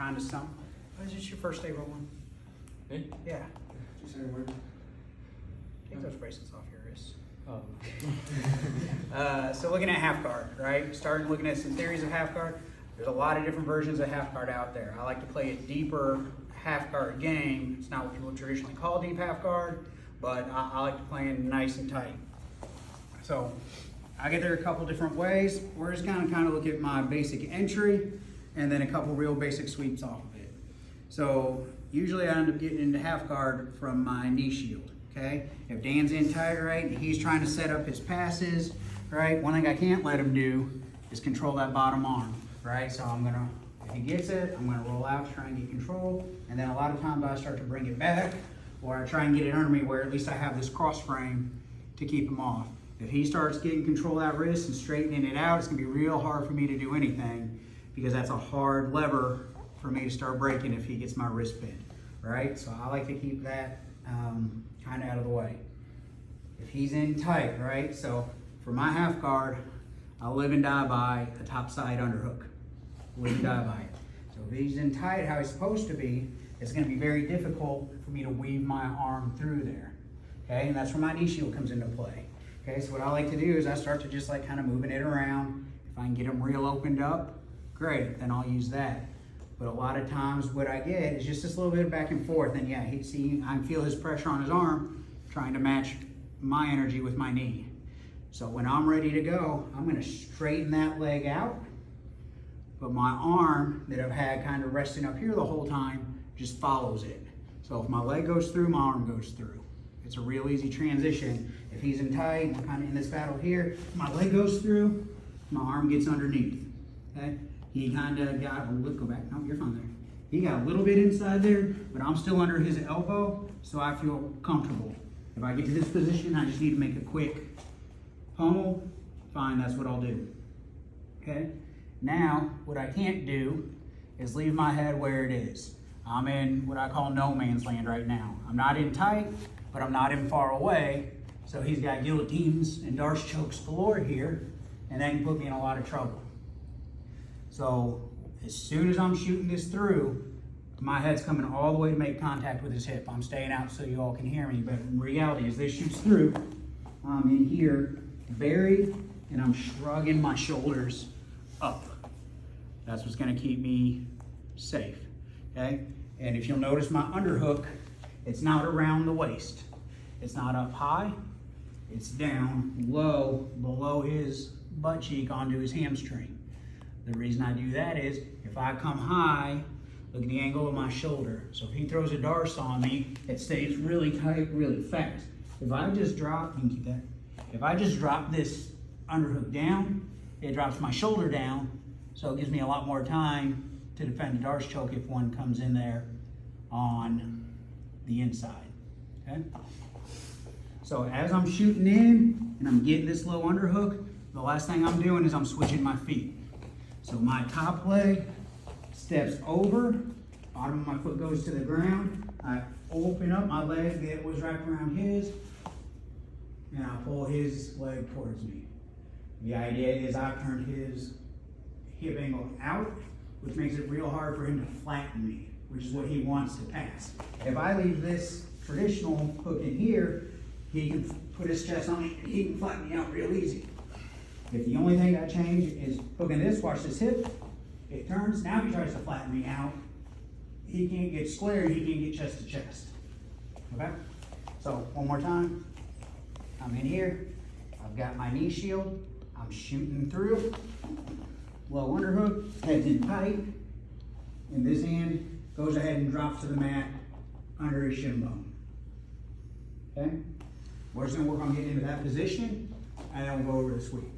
kind of something. Is this your first day rolling? Me? Yeah. Just saying word. Take those bracelets off your wrists. Oh. So looking at half guard, right? Starting looking at some theories of half guard. There's a lot of different versions of half guard out there. I like to play a deeper half guard game. It's not what people traditionally call deep half guard, but I like to play in nice and tight. So I get there a couple different ways. We're just gonna kind of look at my basic entry and then a couple real basic sweeps off of it. So usually I end up getting into half guard from my knee shield, okay? If Dan's in tight, right, and he's trying to set up his passes, right, one thing I can't let him do is control that bottom arm, right? So I'm gonna, if he gets it, I'm gonna roll out, try and get control, and then a lot of times I start to bring it back, or I try and get it under me where at least I have this cross frame to keep him off. If he starts getting control of that wrist and straightening it out, it's gonna be real hard for me to do anything because that's a hard lever for me to start breaking if he gets my wrist bent, right? So I like to keep that kind of out of the way. If he's in tight, right? So for my half guard, I live and die by a top side underhook. Live and die by it. So if he's in tight how he's supposed to be, it's gonna be very difficult for me to weave my arm through there, okay? And that's where my knee shield comes into play. Okay, so what I like to do is I start to just like kind of moving it around. If I can get him real opened up, great, then I'll use that. But a lot of times what I get is just this little bit of back and forth, and yeah, I can feel his pressure on his arm trying to match my energy with my knee. So when I'm ready to go, I'm gonna straighten that leg out, but my arm that I've had kind of resting up here the whole time just follows it. So if my leg goes through, my arm goes through. It's a real easy transition. If he's in tight, we're kind of in this battle here, my leg goes through, my arm gets underneath, okay? He kind of got, go back, no, you're fine there. He got a little bit inside there, but I'm still under his elbow, so I feel comfortable. If I get to this position, I just need to make a quick pummel, fine, that's what I'll do, okay? Now, what I can't do is leave my head where it is. I'm in what I call no man's land right now. I'm not in tight, but I'm not in far away, so he's got guillotines and darce chokes galore here, and that can put me in a lot of trouble. So as soon as I'm shooting this through, my head's coming all the way to make contact with his hip. I'm staying out so you all can hear me, but in reality, as this shoots through, I'm in here buried, and I'm shrugging my shoulders up. That's what's gonna keep me safe, okay? And if you'll notice my underhook, it's not around the waist. It's not up high, it's down low below his butt cheek onto his hamstring. The reason I do that is if I come high, look at the angle of my shoulder. So if he throws a darce on me, it stays really tight, really fast. If I just drop, you can keep that. If I just drop this underhook down, it drops my shoulder down, so it gives me a lot more time to defend the darce choke if one comes in there on the inside, okay? So as I'm shooting in and I'm getting this low underhook, the last thing I'm doing is I'm switching my feet. So my top leg steps over, bottom of my foot goes to the ground. I open up my leg that was wrapped around his, and I pull his leg towards me. The idea is I've turned his hip angle out, which makes it real hard for him to flatten me, which is what he wants to pass. If I leave this traditional hook in here, he can put his chest on me and he can flatten me out real easy. If the only thing I change is hooking this, watch this hip, it turns, now if he tries to flatten me out, he can't get square, he can't get chest to chest, okay? So one more time, I'm in here, I've got my knee shield, I'm shooting through, low underhook, head's in tight, and this hand goes ahead and drops to the mat under his shin bone, okay? We're just gonna work on getting into that position, and then we'll go over the sweep.